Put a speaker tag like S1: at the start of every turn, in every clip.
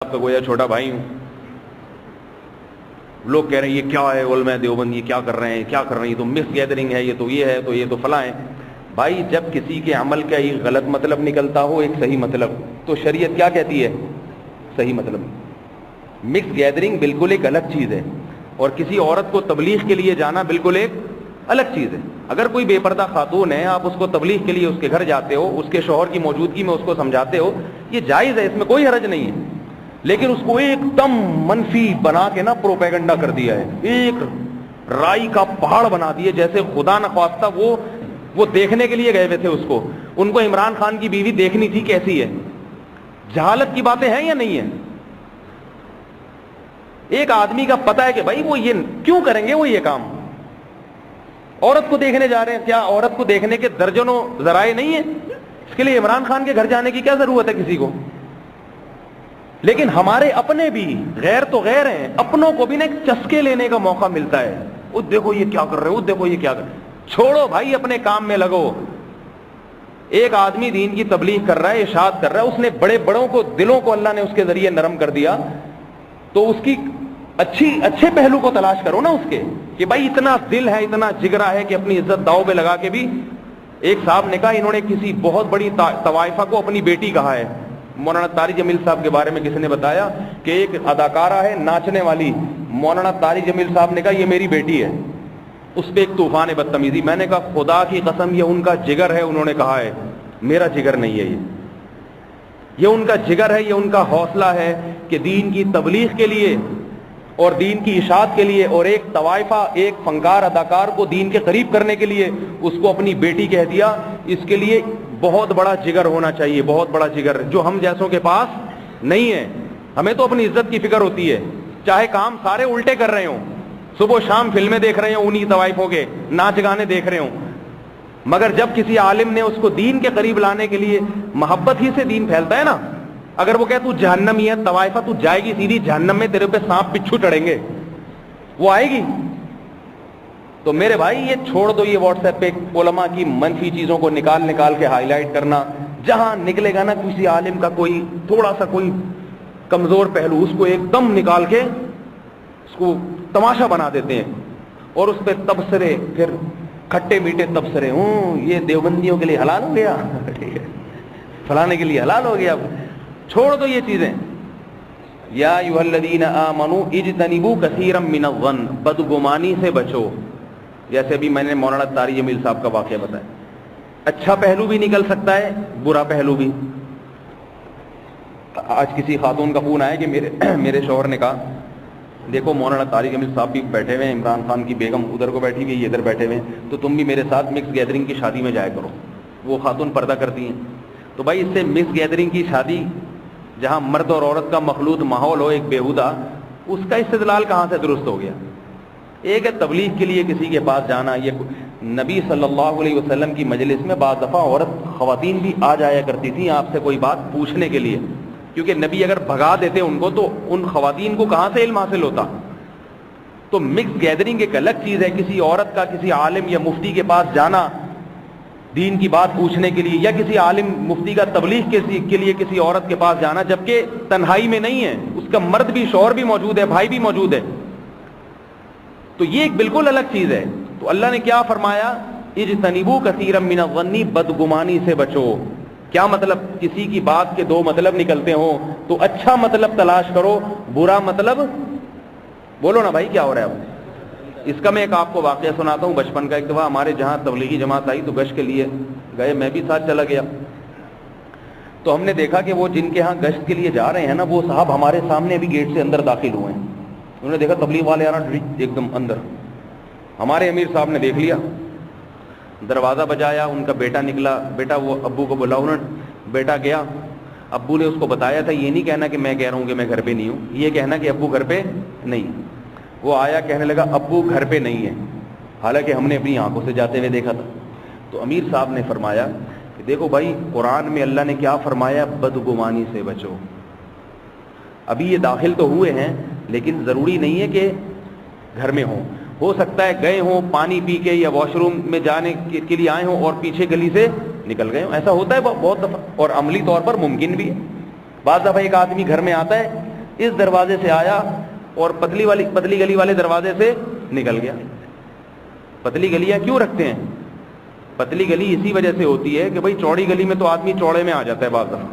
S1: آپ کا گویا چھوٹا بھائی ہوں. لوگ کہہ رہے ہیں یہ کیا ہے علماء دیوبند یہ کیا کر رہے ہیں کیا کر رہے ہیں, یہ تو مکس گیدرنگ ہے, یہ تو یہ ہے, تو یہ تو فلاں ہے. بھائی جب کسی کے عمل کا ایک غلط مطلب نکلتا ہو ایک صحیح مطلب, تو شریعت کیا کہتی ہے؟ صحیح مطلب. مکس گیدرنگ بالکل ایک الگ چیز ہے, اور کسی عورت کو تبلیغ کے لیے جانا بالکل ایک الگ چیز ہے. اگر کوئی بے پردہ خاتون ہے, آپ اس کو تبلیغ کے لیے اس کے گھر جاتے ہو, اس کے شوہر کی موجودگی میں اس کو سمجھاتے ہو, یہ جائز ہے, اس میں کوئی حرج نہیں ہے. لیکن اس کو ایک دم منفی بنا کے نا پروپیگنڈا کر دیا ہے, ایک رائی کا پہاڑ بنا دیے, جیسے خدا نخواستہ وہ دیکھنے کے لیے گئے ہوئے تھے اس کو, ان کو عمران خان کی بیوی دیکھنی تھی کیسی ہے. جہالت کی باتیں ہیں یا نہیں ہیں؟ ایک آدمی کا پتہ ہے کہ بھائی وہ یہ کیوں کریں گے, وہ یہ کام عورت کو دیکھنے جا رہے ہیں, کیا عورت کو دیکھنے کے درجنوں ذرائع نہیں ہیں؟ اس کے لیے عمران خان کے گھر جانے کی کیا ضرورت ہے کسی کو؟ لیکن ہمارے اپنے بھی غیر تو غیر ہیں, اپنوں کو بھی نا ایک چسکے لینے کا موقع ملتا ہے. وہ دیکھو یہ کیا کر رہے, وہ دیکھو یہ کیا کر رہے. چھوڑو بھائی, اپنے کام میں لگو. ایک آدمی دین کی تبلیغ کر رہا ہے, ارشاد کر رہا ہے, اس نے بڑے بڑوں کو دلوں کو اللہ نے اس کے ذریعے نرم کر دیا, تو اس کی اچھے پہلو کو تلاش کرو نا اس کے, کہ بھائی اتنا دل ہے, اتنا جگرا ہے کہ اپنی عزت داؤ پہ لگا کے بھی. ایک صاحب نے کہا انہوں نے کسی بہت بڑی طوائفہ کو اپنی بیٹی کہا ہے. مولانا طاری جمیل صاحب کے بارے میں کسی نے بتایا کہ ایک اداکارہ ہے ناچنے والی, مولانا طاری جمیل صاحب نے کہا یہ میری بیٹی ہے. اس پہ ایک طوفان بدتمیزی. میں نے کہا خدا کی قسم یہ ان کا جگر ہے, انہوں نے کہا ہے, میرا جگر نہیں ہے, یہ ان کا جگر ہے, یہ ان کا حوصلہ ہے کہ دین کی تبلیغ کے لیے اور دین کی اشاعت کے لیے, اور ایک طوائفہ ایک فنکار اداکار کو دین کے قریب کرنے کے لیے اس کو اپنی بیٹی کہہ دیا. اس کے لیے بہت بڑا جگر ہونا چاہیے, بہت بڑا جگر, جو ہم جیسوں کے پاس نہیں ہے. ہمیں تو اپنی عزت کی فکر ہوتی ہے, چاہے کام سارے الٹے کر رہے ہوں, صبح شام فلمیں دیکھ رہے ہوں, انہی طوائفوں کے ناچ گانے دیکھ رہے ہوں, مگر جب کسی عالم نے اس کو دین کے قریب لانے کے لیے, محبت ہی سے دین پھیلتا ہے نا. اگر وہ کہے تو جہنمی ہے طوائفہ, تو جائے گی سیدھی جہنم میں, تیرے پہ سانپ بچھو چڑھیں گے, وہ آئے گی. تو میرے بھائی یہ چھوڑ دو, یہ واٹس ایپ پہ علماء کی منفی چیزوں کو نکال کے ہائی لائٹ کرنا. جہاں نکلے گا نا کسی عالم کا کوئی تھوڑا سا کوئی کمزور پہلو, اس کو ایک دم نکال کے اس کو تماشا بنا دیتے ہیں, اور اس پہ تبصرے, پھر کھٹے میٹھے تبصرے, یہ دیوبندیوں کے لیے حلال ہو گیا, فلانے کے لیے حلال ہو گیا. چھوڑ دو یہ چیزیں. یا ایھا الذین آمنوا اجتنبوا کثیرا من الظن, بدگمانی سے بچو. جیسے ابھی میں نے مولانا طاری جمیل صاحب کا واقعہ بتایا, اچھا پہلو بھی نکل سکتا ہے, برا پہلو بھی. آج کسی خاتون کا فون آیا کہ میرے شوہر نے کہا دیکھو مولانا طاری جمیل صاحب بھی بیٹھے ہوئے ہیں, عمران خان کی بیگم ادھر کو بیٹھی ہوئی, ادھر بیٹھے ہوئے ہیں, تو تم بھی میرے ساتھ مکس گیدرنگ کی شادی میں جایا کرو. وہ خاتون پردہ کرتی ہیں. تو بھائی اس سے مکس گیدرنگ کی شادی جہاں مرد اور عورت کا مخلوط ماحول ہو ایک بیہودہ, اس کا استدلال کہاں سے درست ہو گیا؟ ایک ہے تبلیغ کے لیے کسی کے پاس جانا. یہ نبی صلی اللہ علیہ وسلم کی مجلس میں بعض دفعہ خواتین بھی آ جایا کرتی تھیں آپ سے کوئی بات پوچھنے کے لیے, کیونکہ نبی اگر بھگا دیتے ان کو تو ان خواتین کو کہاں سے علم حاصل ہوتا. تو مکس گیدرنگ ایک الگ چیز ہے, کسی عورت کا کسی عالم یا مفتی کے پاس جانا دین کی بات پوچھنے کے لیے, یا کسی عالم مفتی کا تبلیغ کے لیے کسی عورت کے پاس جانا, جبکہ تنہائی میں نہیں ہے, اس کا مرد بھی شوہر بھی موجود ہے, بھائی بھی موجود ہے. تو یہ ایک بالکل الگ چیز ہے. تو اللہ نے کیا فرمایا, اجتنبوا کثیرا من الظن, بدگمانی سے بچو. کیا مطلب؟ کسی کی بات کے دو مطلب نکلتے ہوں تو اچھا مطلب تلاش کرو, برا مطلب بولو نا بھائی کیا ہو رہا ہے اب. اس کا میں ایک آپ کو واقعہ سناتا ہوں بچپن کا. ایک دفعہ ہمارے جہاں تبلیغی جماعت آئی تو گشت کے لیے گئے, میں بھی ساتھ چلا گیا. تو ہم نے دیکھا کہ وہ جن کے ہاں گشت کے لیے جا رہے ہیں نا, وہ صاحب ہمارے سامنے ابھی گیٹ سے اندر داخل ہوئے ہیں. انہوں نے دیکھا تبلیغ والے آ رہا ایک دم اندر. ہمارے امیر صاحب نے دیکھ لیا, دروازہ بجایا, ان کا بیٹا نکلا, بیٹا وہ ابو کو بلاؤ. انہوں نے بیٹا گیا, ابو نے اس کو بتایا تھا یہ نہیں کہنا کہ میں کہہ رہا ہوں کہ میں گھر پہ نہیں ہوں, یہ کہنا کہ ابو گھر پہ نہیں. وہ آیا, کہنے لگا ابو گھر پہ نہیں ہے, حالانکہ ہم نے اپنی آنکھوں سے جاتے ہوئے دیکھا تھا. تو امیر صاحب نے فرمایا کہ دیکھو بھائی قرآن میں اللہ نے کیا فرمایا, بدگمانی سے بچو. ابھی یہ داخل تو ہوئے ہیں لیکن ضروری نہیں ہے کہ گھر میں ہوں. ہو سکتا ہے گئے ہوں پانی پی کے یا واش روم میں جانے کے لیے آئے ہوں اور پیچھے گلی سے نکل گئے ہوں. ایسا ہوتا ہے بہت دفعہ, اور عملی طور پر ممکن بھی ہے. بعض دفعہ ایک آدمی گھر میں آتا ہے اس دروازے سے آیا اور پتلی گلی والے دروازے سے نکل گیا. پتلی گلیاں کیوں رکھتے ہیں؟ پتلی گلی اسی وجہ سے ہوتی ہے کہ بھائی چوڑی گلی میں تو آدمی چوڑے میں آ جاتا ہے بعض دفعہ,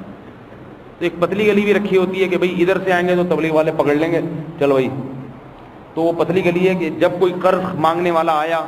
S1: تو ایک پتلی گلی بھی رکھی ہوتی ہے کہ بھائی ادھر سے آئیں گے تو تبلیغ والے پکڑ لیں گے, چلو بھائی. تو وہ پتلی گلی ہے کہ جب کوئی قرض مانگنے والا آیا